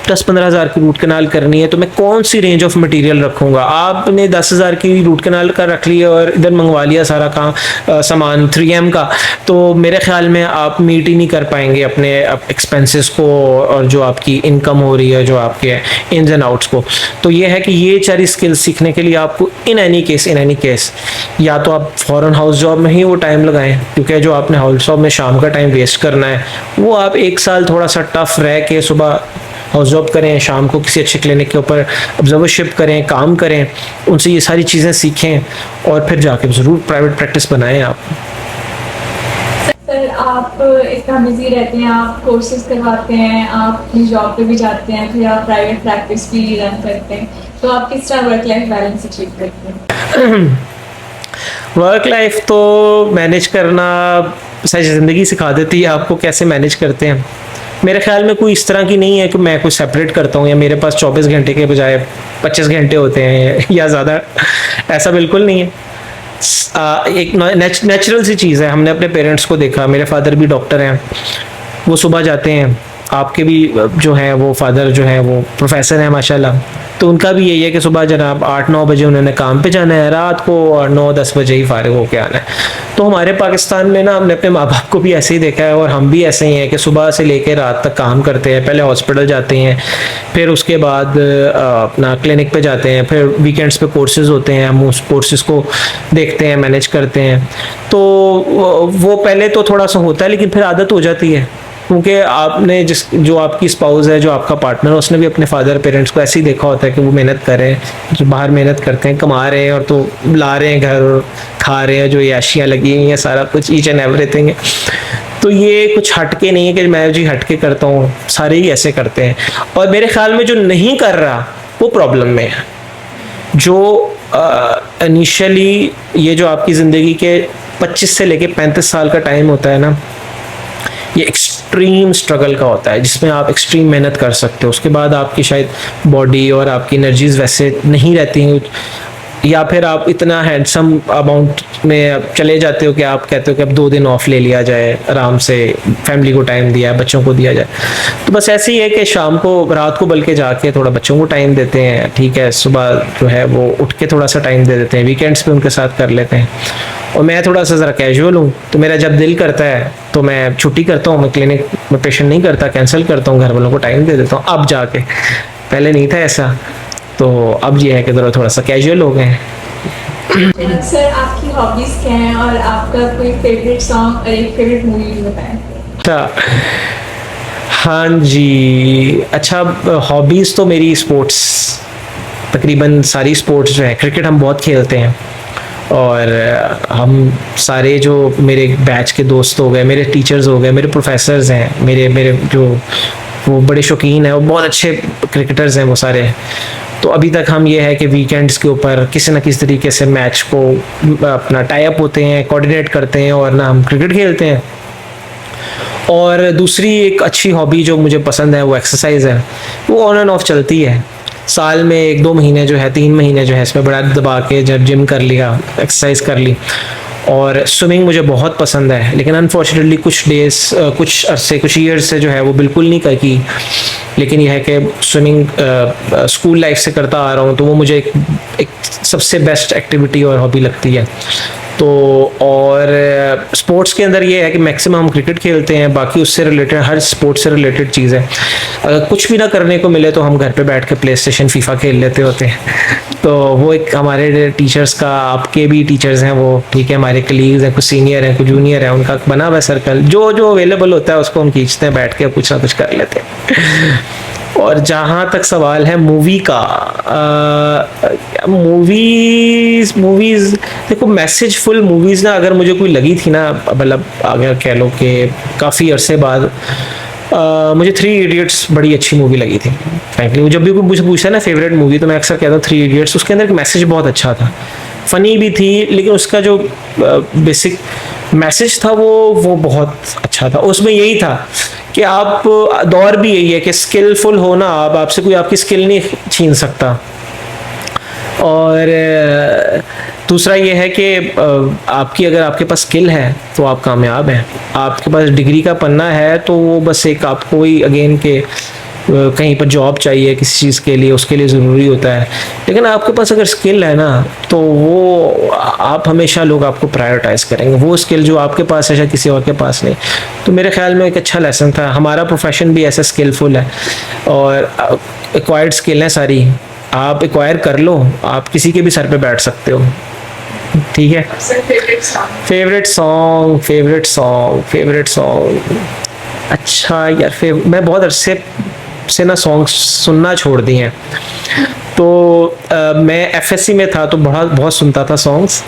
Speaker 2: 10-15 हज़ार की रूट कनाल करनी है तो मैं कौन सी रेंज ऑफ मटेरियल रखूँगा। आपने 10,000 की रूट कनाल का रख लिया और इधर मंगवा लिया सारा काम सामान 3M का, तो मेरे ख्याल में आप मीट ही नहीं कर पाएंगे अपने एक्सपेंसेस को और जो आपकी इनकम हो रही है, जो आपके इन्स एंड आउट्स को। तो ये है कि ये सारी स्किल्स सीखने के लिए आपको इन एनी केस या तो आप फॉरेन हाउस जॉब में ही वो टाइम लगाएं, क्योंकि जो आपने हाउस जॉब में शाम का टाइम वेस्ट करना है वो आप 1 साल थोड़ा सा टफ रह के सुबह हाउस जॉब करें, शाम को किसी अच्छे क्लिनिक के ऊपर ऑब्जर्वरशिप करें, काम करें, उनसे ये सारी चीज़ें सीखें और फिर जाके ज़रूर प्राइवेट प्रैक्टिस बनाएं आप।
Speaker 1: सर आप इतना बिजी रहते हैं, आप कोर्सेज करवाते हैं, आप अपनी जॉब पे भी जाते हैं, फिर आप प्राइवेट प्रैक्टिस भी रन करते हैं, तो आप किस तरह वर्क लाइफ बैलेंस अचीव करते हैं?
Speaker 2: वर्क लाइफ तो मैनेज करना सही ज़िंदगी सिखा देती है आपको कैसे मैनेज करते हैं। मेरे ख्याल में कोई इस तरह की नहीं है कि मैं कुछ सेपरेट करता हूँ या मेरे पास 24 घंटे के बजाय 25 घंटे होते हैं या ज़्यादा, ऐसा बिल्कुल नहीं है। एक नेचुरल सी चीज़ है। हमने अपने पेरेंट्स को देखा, मेरे फादर भी डॉक्टर हैं, वो सुबह जाते हैं, आपके भी जो हैं वो फादर जो हैं वो प्रोफेसर हैं माशाल्लाह, तो उनका भी यही है कि सुबह जनाब 8-9 बजे उन्होंने काम पे जाना है, रात को और 9-10 बजे ही फारिग होके आना है। तो हमारे पाकिस्तान में ना हमने अपने माँ बाप को भी ऐसे ही देखा है और हम भी ऐसे ही हैं कि सुबह से लेकर रात तक काम करते हैं। पहले हॉस्पिटल जाते हैं, फिर उसके बाद अपना क्लिनिक पे जाते हैं, फिर वीकेंड्स पे कोर्सेज़ होते हैं, हम उस कोर्सेज़ को देखते हैं, मैनेज करते हैं। तो वो पहले तो थोड़ा सा होता है लेकिन फिर आदत हो जाती है, क्योंकि आपने जो आपकी स्पाउस है, जो आपका पार्टनर है, उसने भी अपने फादर पेरेंट्स को ऐसे ही देखा होता है कि वो मेहनत कर रहे हैं, जो बाहर मेहनत करते हैं, कमा रहे हैं और तो ला रहे हैं घर, खा रहे हैं, जो याशियाँ लगी हुई हैं, सारा कुछ ईच एंड एवरीथिंग है। तो ये कुछ हटके नहीं है कि मैं जी हटके करता हूँ, सारे ही ऐसे करते हैं। और मेरे ख्याल में जो नहीं कर रहा वो प्रॉब्लम में है। जो इनिशियली ये जो आपकी ज़िंदगी के 25 से लेके 35 साल का टाइम होता है ना, ये एक्सट्रीम स्ट्रगल का होता है जिसमें आप एक्सट्रीम मेहनत कर सकते हो। उसके बाद आपकी शायद बॉडी और आपकी एनर्जीज वैसे नहीं रहती हैं, या फिर आप इतना हैंडसम अमाउंट में चले जाते हो कि आप कहते हो कि अब 2 दिन ऑफ ले लिया जाए, आराम से फैमिली को टाइम दिया, बच्चों को दिया जाए। तो बस ऐसे ही है कि शाम को, रात को बल्कि जाके थोड़ा बच्चों को टाइम देते हैं, ठीक है, सुबह जो है वो उठ के थोड़ा सा टाइम दे देते हैं, वीकेंड्स पे उनके साथ कर लेते हैं। और मैं थोड़ा सा ज़रा कैजुअल हूँ, तो मेरा जब दिल करता है तो मैं छुट्टी करता हूँ, मैं क्लिनिक में पेशेंट नहीं करता, कैंसिल करता हूँ, घर वालों को टाइम दे देता हूँ अब जाके। पहले नहीं था ऐसा, तो अब ये है कि थोड़ा सा कैजुअल हो गए हैं।
Speaker 1: सर आपकी हॉबीज क्या हैं और आपका कोई फेवरेट सॉन्ग और एक फेवरेट मूवी भी बताएं।
Speaker 2: अच्छा, हाँ जी, अच्छा, हॉबीज़ तो मेरी स्पोर्ट्स, तकरीबन सारी स्पोर्ट्स जो है, क्रिकेट हम बहुत खेलते हैं, और हम सारे जो मेरे बैच के दोस्त हो गए, मेरे टीचर्स हो गए, मेरे प्रोफेसर्स हैं, मेरे मेरे जो वो बड़े शौकीन हैं, वो बहुत अच्छे क्रिकेटर्स हैं वो सारे। तो अभी तक हम ये है कि वीकेंड्स के ऊपर किसी न किसी तरीके से मैच को अपना टाई अप होते हैं, कोऑर्डिनेट करते हैं, और ना हम क्रिकेट खेलते हैं। और दूसरी एक अच्छी हॉबी जो मुझे पसंद है वो एक्सरसाइज है। वो ऑन एंड ऑफ चलती है, साल में 1-2 महीने जो है, 3 महीने जो है, इसमें बड़ा दबा के जब जिम कर लिया, एक्सरसाइज कर ली। और स्विमिंग मुझे बहुत पसंद है, लेकिन अनफॉर्चुनेटली कुछ डेज, कुछ अरसे, कुछ ईयर्स से जो है वो बिल्कुल नहीं कर की। लेकिन यह है कि स्विमिंग स्कूल लाइफ से करता आ रहा हूँ, तो वो मुझे एक सबसे बेस्ट एक्टिविटी और हॉबी लगती है। तो और स्पोर्ट्स के अंदर ये है कि मैक्सिमम हम क्रिकेट खेलते हैं, बाकी उससे रिलेटेड हर स्पोर्ट्स से रिलेटेड चीज़ है। अगर कुछ भी ना करने को मिले तो हम घर पे बैठ के प्ले स्टेशन फीफा खेल लेते होते हैं। तो वो एक हमारे टीचर्स का, आपके भी टीचर्स हैं वो, ठीक है, हमारे कलीग्स हैं, कुछ सीनियर हैं, कुछ जूनियर हैं, उनका बना हुआ सर्कल, जो जो अवेलेबल होता है उसको हम खींचते हैं, बैठ के कुछ ना कुछ कर लेते हैं। और जहाँ तक सवाल है मूवी का, मूवीज़ देखो, मैसेजफुल मूवीज़ ना अगर मुझे कोई लगी थी ना, मतलब अगर कह लो कि काफ़ी अरसे बाद, मुझे 3 इडियट्स बड़ी अच्छी मूवी लगी थी। फ्रैंकली जब भी कोई मुझे पूछता है ना फेवरेट मूवी, तो मैं अक्सर कहता हूँ 3 इडियट्स। उसके अंदर एक मैसेज बहुत अच्छा था, फ़नी भी थी, लेकिन उसका जो बेसिक मैसेज था वो बहुत अच्छा था। उसमें यही था कि आप, दौर भी यही है कि स्किलफुल हो ना आप, आपसे कोई आपकी स्किल नहीं छीन सकता। और दूसरा ये है कि आपकी, अगर आपके पास स्किल है तो आप कामयाब हैं। आपके पास डिग्री का पन्ना है तो वो बस एक आपको ही अगेन के कहीं पर जॉब चाहिए किसी चीज़ के लिए, उसके लिए ज़रूरी होता है। लेकिन आपके पास अगर स्किल है ना, तो वो आप हमेशा, लोग आपको प्रायोरिटाइज़ करेंगे, वो स्किल जो आपके पास है शायद किसी और के पास नहीं। तो मेरे ख्याल में एक अच्छा लेसन था। हमारा प्रोफेशन भी ऐसा स्किलफुल है, और एक्वायर्ड स्किल है सारी, आप एक्वायर कर लो, आप किसी के भी सर पे बैठ सकते हो। ठीक है। फेवरेट सॉन्ग, अच्छा यार, मैं बहुत अरसे से ना सॉन्ग सुनना छोड़ दिए हैं। तो मैं एफएससी में था तो बहुत सुनता था सॉन्ग्स।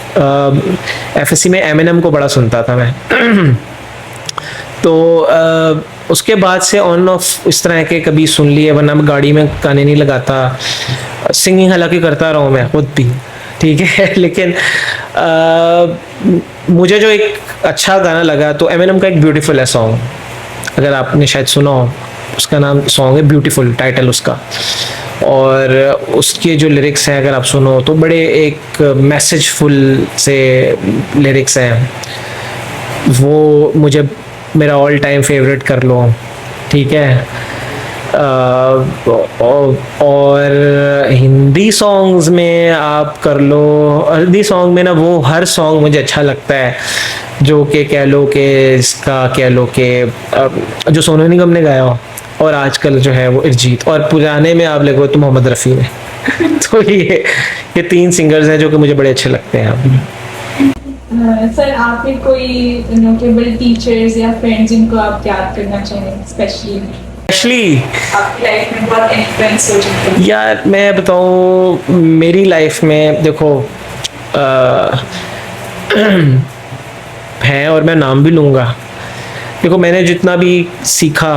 Speaker 2: एफएससी में एमिनेम को बड़ा सुनता था मैं। तो उसके बाद से ऑन ऑफ इस तरह के कभी सुन लिए, वरना मैं गाड़ी में गाने नहीं लगाता। सिंगिंग हालांकि करता रहा हूँ मैं खुद भी, ठीक है। लेकिन मुझे जो एक अच्छा गाना लगा, तो एमिनेम का एक ब्यूटीफुल है सॉन्ग, अगर आपने शायद सुना हो, उसका नाम सॉन्ग है ब्यूटीफुल, टाइटल उसका। और उसके जो लिरिक्स हैं अगर आप सुनो तो बड़े एक मैसेजफुल से लिरिक्स हैं। वो मुझे मेरा ऑल टाइम फेवरेट कर लो, ठीक है। और हिंदी सॉन्ग्स में आप कर लो, हिंदी सॉन्ग में ना वो हर सॉन्ग मुझे अच्छा लगता है, जो कि कह लो कि इसका कह लो कि जो सोनू निगम ने गाया हो, और आजकल जो है वो अरिजीत, और पुराने में आप लगो तो मोहम्मद रफ़ी ने। तो ये 3 सिंगर्स हैं जो कि मुझे बड़े अच्छे लगते हैं।
Speaker 1: सर आपने कोई नोटेबल टीचर्स या फ्रेंड्स जिनको आप याद करना चाहें स्पेशली आपकी लाइफ में बहुत इन्फ्लुएंस हो चुके हैं?
Speaker 2: यार मैं बताऊँ, मेरी लाइफ में देखो हैं, और मैं नाम भी लूँगा। देखो मैंने जितना भी सीखा,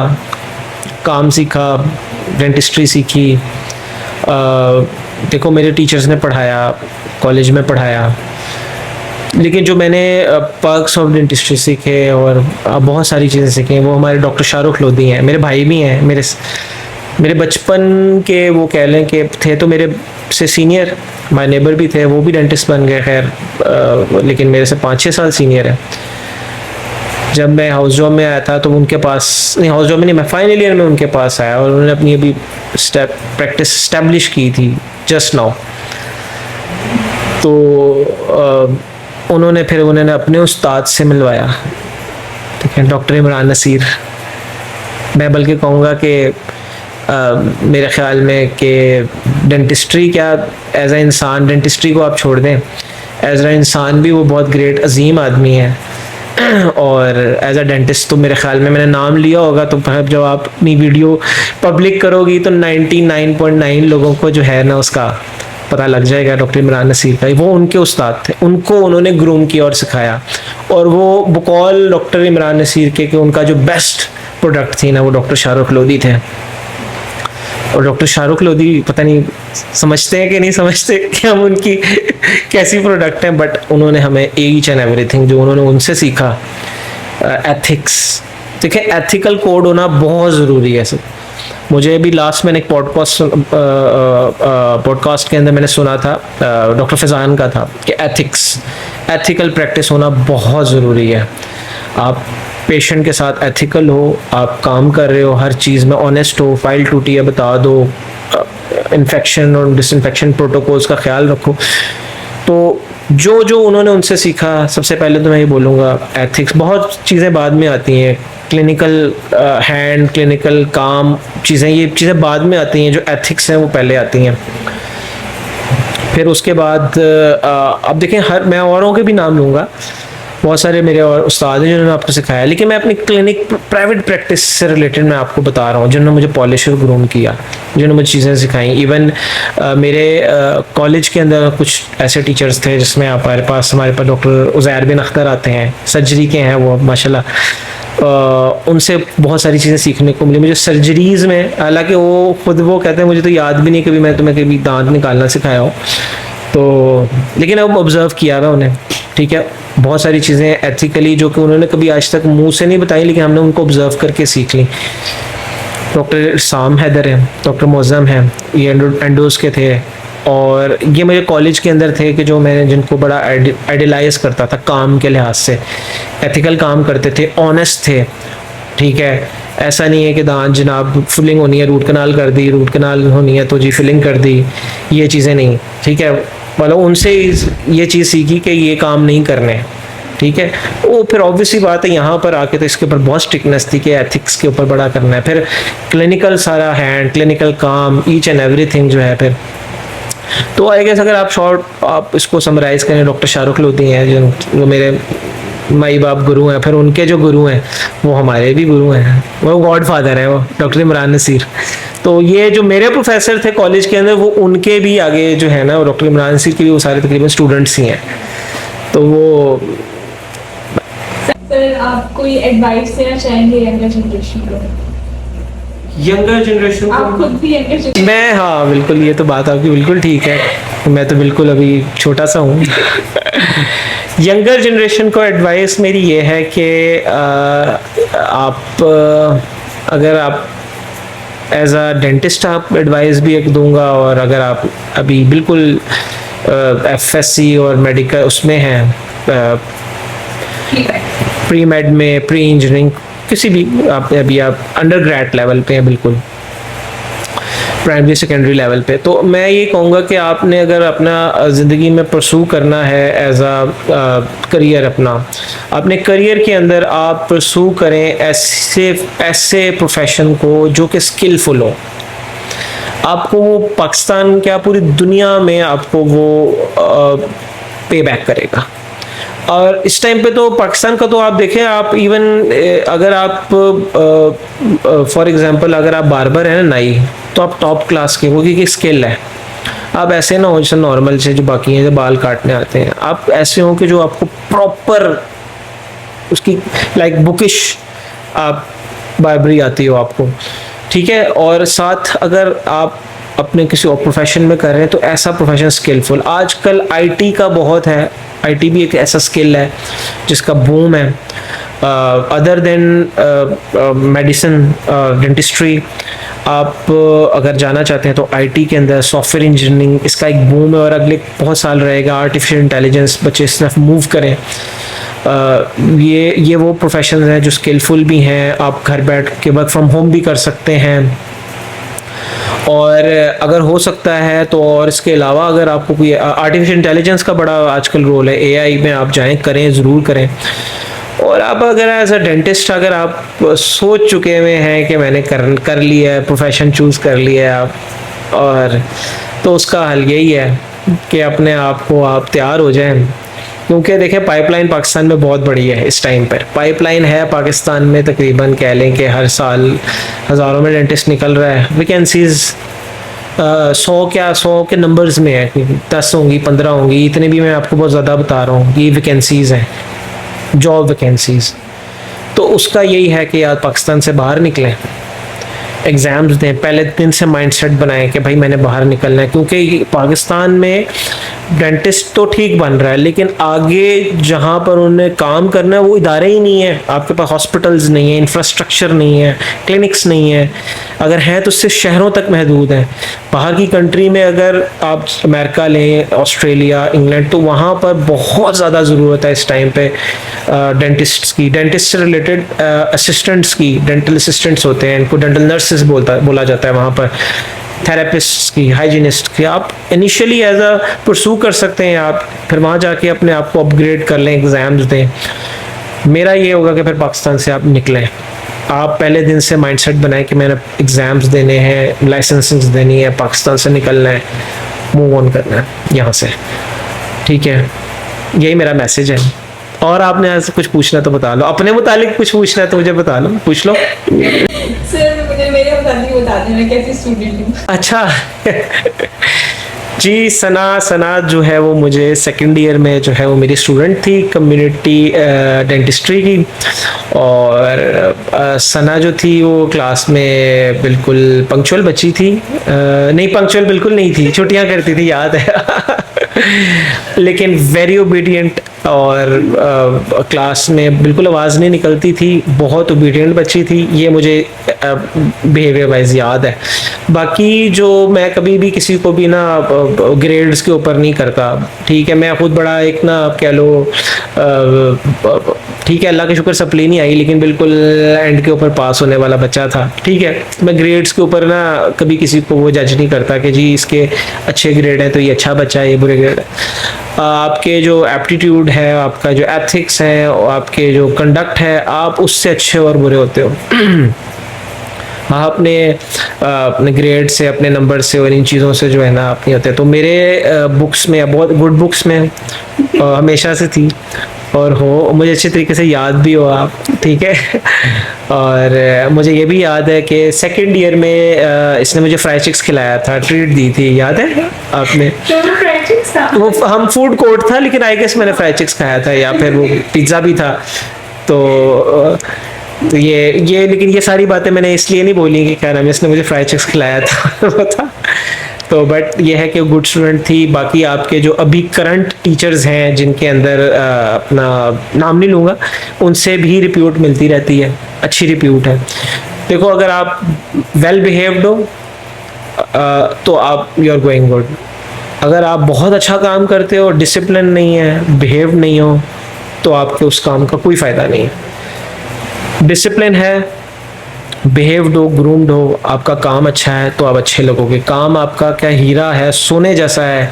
Speaker 2: काम सीखा, डेंटिस्ट्री सीखी, देखो मेरे टीचर्स ने पढ़ाया, कॉलेज में पढ़ाया, लेकिन जो मैंने पर्क्स ऑफ डेंटिस्ट्री सीखे और बहुत सारी चीज़ें सीखी, वो हमारे डॉक्टर शाहरुख लोधी हैं, मेरे भाई भी हैं, मेरे बचपन के, वो कह लें कि थे तो मेरे से सीनियर, माय नेबर भी थे, वो भी डेंटिस्ट बन गए खैर, लेकिन मेरे से 5-6 साल सीनियर है। जब मैं हाउस जॉब में आया था तो उनके पास, नहीं हाउस जॉब में नहीं, मैं फाइनल ईयर में उनके पास आया, और उन्होंने अपनी अभी प्रैक्टिस इस्टेब्लिश की थी जस्ट नाउ। तो उन्होंने अपने उस्ताद से मिलवाया, ठीक है, डॉक्टर इमरान नसीर। मैं बल्कि कहूँगा कि मेरे ख़्याल में कि डेंटिस्ट्री क्या, एज अ इंसान, डेंटिस्ट्री को आप छोड़ दें, एज अ इंसान भी वो बहुत ग्रेट अजीम आदमी है। और एज अ डेंटिस्ट तो मेरे ख़्याल में मैंने नाम लिया होगा, तो जब आप अपनी वीडियो पब्लिक करोगी तो 99.9 लोगों को जो है ना उसका पता लग जाएगा डॉक्टर इमरान नसीर का। वो उनके उस्ताद थे, उनको उन्होंने ग्रूम किया और सिखाया, और वो बकौल डॉक्टर इमरान नसीर के कि उनका जो बेस्ट प्रोडक्ट थी ना वो डॉक्टर शाहरुख लोधी थे। और डॉक्टर शाहरुख लोधी पता नहीं समझते हैं कि नहीं समझते कि हम उनकी कैसी प्रोडक्ट हैं, बट उन्होंने हमें ईच एंड एवरीथिंग जो उन्होंने उनसे सीखा, एथिक्स, ठीक है, एथिकल कोड होना बहुत ज़रूरी है। सब मुझे भी लास्ट मैंने एक पॉडकास्ट के अंदर मैंने सुना था, डॉक्टर फैज़ान का था, कि एथिकल प्रैक्टिस होना बहुत ज़रूरी है। आप पेशेंट के साथ एथिकल हो, आप काम कर रहे हो, हर चीज़ में ऑनेस्ट हो, फाइल टूटी है बता दो, इन्फेक्शन और डिसइंफेक्शन प्रोटोकॉल्स का ख्याल रखो। तो जो उन्होंने उनसे सीखा, सबसे पहले तो मैं ये बोलूँगा एथिक्स। बहुत चीज़ें बाद में आती हैं, क्लिनिकल हैंड, क्लिनिकल काम चीज़ें, ये चीज़ें बाद में आती हैं, जो एथिक्स हैं वो पहले आती हैं। फिर उसके बाद अब देखें, मैं औरों के भी नाम लूँगा, बहुत सारे मेरे और उस्ताद हैं जिन्होंने आपको सिखाया, लेकिन मैं अपनी क्लिनिक प्राइवेट प्रैक्टिस से रिलेटेड मैं आपको बता रहा हूँ, जिन्होंने मुझे पॉलिश और ग्रूम किया, जिन्होंने मुझे चीज़ें सिखाई। इवन मेरे कॉलेज के अंदर कुछ ऐसे टीचर्स थे जिसमें हमारे पास डॉक्टर उज़ैर बिन अख्तर आते हैं, सर्जरी के हैं वो माशाल्लाह। उनसे बहुत सारी चीज़ें सीखने को मिली मुझे सर्जरीज़ में। हालांकि वो खुद वो कहते हैं मुझे तो याद भी नहीं कभी मैं तुम्हें कभी दांत निकालना सिखाया हो, तो लेकिन अब ऑब्ज़र्व किया हुआ उन्हें, ठीक है। बहुत सारी चीज़ें एथिकली जो कि उन्होंने कभी आज तक मुंह से नहीं बताई, लेकिन हमने उनको ऑब्ज़र्व करके सीख ली। डॉक्टर साम हैदर हैं, डॉक्टर मौज़म हैं, ये एंडोज़ के थे, और ये मेरे कॉलेज के अंदर थे कि जो मैंने जिनको बड़ा आइडियलाइज़ करता था काम के लिहाज से। एथिकल काम करते थे, ऑनेस्ट थे, ठीक है। ऐसा नहीं है कि दांत जनाब फिलिंग होनी है रूट कनाल कर दी, रूट कनाल होनी है तो जी फिलिंग कर दी, ये चीज़ें नहीं, ठीक है। मतलब उनसे ये चीज़ सीखी कि ये काम नहीं करने, ठीक है। वो फिर ऑब्वियसली बात है यहाँ पर आके तो इसके ऊपर बहुत स्ट्रिक्टनेस थी कि एथिक्स के ऊपर बड़ा करना है। फिर क्लिनिकल सारा हैंड, क्लिनिकल काम, ईच एंड एवरीथिंग जो है। फिर तो आई गेस अगर आप इसको समराइज़ करें, डॉक्टर शाहरुख लोधी हैं जो मेरे माई बाप गुरु हैं, फिर उनके जो गुरु हैं वो हमारे भी गुरु हैं, वो गॉड फादर हैं, वो डॉक्टर इमरान नसीर। तो ये जो मेरे प्रोफेसर थे कॉलेज के अंदर, वो उनके भी आगे जो है ना डॉक्टर इमरान नसीर के भी वो सारे तकरीबन स्टूडेंट्स ही हैं। तो वो
Speaker 1: सर आप कोई एडवाइस देना चाहेंगे यंगर जनरेशन को?
Speaker 2: यंगर जनरेशन को
Speaker 1: आप खुद भी यंगर जनरेशन?
Speaker 2: मैं, हाँ बिल्कुल, ये तो बात आपकी बिल्कुल ठीक है, मैं तो बिल्कुल अभी छोटा सा हूँ। यंगर जनरेशन को एडवाइस मेरी ये है कि आप अगर आप एज अ डेंटिस्ट आप एडवाइस भी एक दूंगा, और अगर आप अभी बिल्कुल एफएससी और मेडिकल उसमें हैं, प्री मेड में, प्री इंजीनियरिंग किसी भी अभी आप अंडर ग्रेड लेवल पे हैं, बिल्कुल प्राइमरी सेकेंडरी लेवल पे, तो मैं ये कहूँगा कि आपने अगर अपना ज़िंदगी में परसू करना है एज अ करियर, अपना अपने करियर के अंदर आप परसू करें ऐसे प्रोफेशन को जो कि स्किलफुल हो। आपको वो पाकिस्तान क्या पूरी दुनिया में आपको वो पे बैक करेगा। और इस टाइम पे तो पाकिस्तान का तो आप देखें, आप इवन अगर आप फॉर एग्जांपल अगर आप बार्बर हैं ना, नाई, तो आप टॉप क्लास के, वो की स्किल है। आप ऐसे ना हो जैसे नॉर्मल से जो बाकी हैं जो बाल काटने आते हैं, आप ऐसे हो कि जो आपको प्रॉपर उसकी लाइक बुकिश आप बार्बरी आती हो आपको, ठीक है। और साथ अगर आप अपने किसी और प्रोफेशन में कर रहे हैं तो ऐसा प्रोफेशन स्किलफुल। आजकल आईटी का बहुत है, आईटी भी एक ऐसा स्किल है जिसका बूम है। अदर देन मेडिसिन, डेंटिस्ट्री, आप अगर जाना चाहते हैं तो आईटी के अंदर सॉफ्टवेयर इंजीनियरिंग, इसका एक बूम है और अगले बहुत साल रहेगा। आर्टिफिशियल इंटेलिजेंस, बच्चे इस तरफ मूव करें। ये वो प्रोफेशंस हैं जो स्किलफुल भी हैं, आप घर बैठ के वर्क फ्रॉम होम भी कर सकते हैं। और अगर हो सकता है तो, और इसके अलावा अगर आपको कोई आर्टिफिशियल इंटेलिजेंस का बड़ा आजकल रोल है, एआई में आप जाएं, करें, ज़रूर करें। और आप अगर एज अ डेंटिस्ट अगर आप सोच चुके हुए हैं कि मैंने कर लिया है, प्रोफेशन चूज़ कर लिया है आप, और तो उसका हल यही है कि अपने आप को आप तैयार हो जाएं, क्योंकि देखें पाइपलाइन पाकिस्तान में बहुत बड़ी है इस टाइम पर। पाइपलाइन है पाकिस्तान में, तकरीबन कह लें कि हर साल हज़ारों में डेंटिस्ट निकल रहा है। वैकेंसीज़ 100 के नंबर्स में है, 10 होंगी, 15 होंगी, इतने भी मैं आपको बहुत ज़्यादा बता रहा हूँ। ये वैकेंसीज़ हैं, जॉब वैकेंसीज़। तो उसका यही है कि यार पाकिस्तान से बाहर निकलें, एग्ज़ाम्स दें, पहले दिन से माइंडसेट बनाएं कि भाई मैंने बाहर निकलना है, क्योंकि पाकिस्तान में डेंटिस्ट तो ठीक बन रहा है, लेकिन आगे जहाँ पर उन्हें काम करना है वो इदारे ही नहीं है। आपके पास हॉस्पिटल्स नहीं है, इंफ्रास्ट्रक्चर नहीं है, क्लिनिक्स नहीं है, अगर हैं तो सिर्फ शहरों तक महदूद हैं। बाहर की कंट्री में अगर आप अमेरिका लें, ऑस्ट्रेलिया, इंग्लैंड, तो वहाँ पर बहुत ज़्यादा ज़रूरत है इस टाइम पे डेंटिस्ट्स की, डेंटिस्ट से रिलेटेड असिस्टेंट्स की। डेंटल असिस्टेंट्स होते हैं, इनको डेंटल नर्सेस बोला जाता है वहाँ पर, थेरेपिस्ट की, हाइजीनिस्ट की। आप इनिशियली एज अ परसू कर सकते हैं आप, फिर वहाँ जाके अपने आप को अपग्रेड कर लें, एग्ज़ाम्स दें। मेरा ये होगा कि फिर पाकिस्तान से आप निकलें, आप पहले दिन से माइंडसेट बनाएं कि मैंने एग्ज़ाम्स देने हैं, लाइसेंसिंग्स देनी है, पाकिस्तान से निकलना है, मूव ऑन करना है यहाँ से, ठीक है। यही मेरा मैसेज है। और आपने ऐसे कुछ पूछना तो बता लो, अपने मुतालिक कुछ पूछना है तो मुझे बता लो, पूछ लो।
Speaker 1: सर मुझे मेरे मुताबिक बता दें, मैं कैसी स्टूडेंट हूँ।
Speaker 2: अच्छा जी, सना जो है वो मुझे सेकंड ईयर में जो है वो मेरी स्टूडेंट थी कम्युनिटी डेंटिस्ट्री की। और सना जो थी वो क्लास में बिल्कुल पंक्चुअल बच्ची थी, नहीं पंक्चुअल बिल्कुल नहीं थी, छुट्टियां करती थी, याद है लेकिन वेरी ओबीडियंट, और क्लास में बिल्कुल आवाज़ नहीं निकलती थी, बहुत ओबीडियंट बच्ची थी। ये मुझे बिहेवियर वाइज याद है। बाकी जो मैं कभी भी किसी को भी ना ग्रेड्स के ऊपर नहीं करता, ठीक है। मैं खुद बड़ा एक ना आप कह लो, ठीक है, अल्लाह के शुक्र सप्ली नहीं आई, लेकिन बिल्कुल एंड के ऊपर पास होने वाला बच्चा था, ठीक है। मैं ग्रेड्स के ऊपर ना कभी किसी को वो जज नहीं करता कि जी इसके अच्छे ग्रेड है तो ये अच्छा बच्चा है, ये बुरे ग्रेड है। आपके जो एप्टीट्यूड है, आपका जो एथिक्स है, आपके जो कंडक्ट है, आप उससे अच्छे और बुरे होते हो। आप अपने ग्रेड से, अपने नंबर से और इन चीज़ों से जो है ना आप नहीं होते। तो मेरे बुक्स में, बहुत गुड बुक्स में हमेशा से थी और हो, मुझे अच्छे तरीके से याद भी हो आप, ठीक है। और मुझे ये भी याद है कि सेकंड ईयर में इसने मुझे फ्राई चिक्स खिलाया था, ट्रीट दी थी, याद है आपने? वो हम फूड कोर्ट था, लेकिन आई गेस मैंने फ्राई चिक्स खाया था, या फिर वो पिज्ज़ा भी था। तो ये लेकिन ये सारी बातें मैंने इसलिए नहीं बोली कि क्या नाम है, इसने मुझे फ्राई चिक्स खिलाया था वो था। तो बट ये है कि गुड स्टूडेंट थी। बाकी आपके जो अभी करंट टीचर्स हैं जिनके अंदर अपना नाम नहीं लूँगा, उनसे भी रिप्यूट मिलती रहती है, अच्छी रिप्यूट है। देखो अगर आप वेल बिहेव्ड हो तो आप यू आर गोइंग गुड। अगर आप बहुत अच्छा काम करते हो, डिसिप्लिन नहीं है, बिहेव नहीं हो, तो आपके उस काम का कोई फ़ायदा नहीं है। डिसिप्लिन है, बिहेव्ड हो, ग्रूम्ड हो, आपका काम अच्छा है तो आप अच्छे लगोगे। काम आपका क्या हीरा है, सोने जैसा है,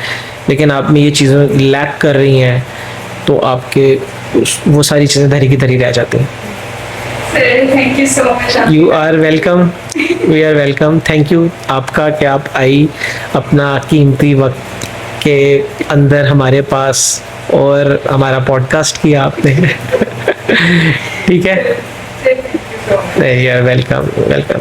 Speaker 2: लेकिन आप में ये चीज़ें लैक कर रही हैं तो आपके वो सारी चीज़ें धरी की धरी रह जाती हैं।
Speaker 1: Thank you so much.
Speaker 2: You are welcome, we are welcome. Thank you आपका कि आप आई अपना कीमती वक्त के अंदर हमारे पास और हमारा पॉडकास्ट किया आपने ठीक है, यू आर वेलकम, वेलकम।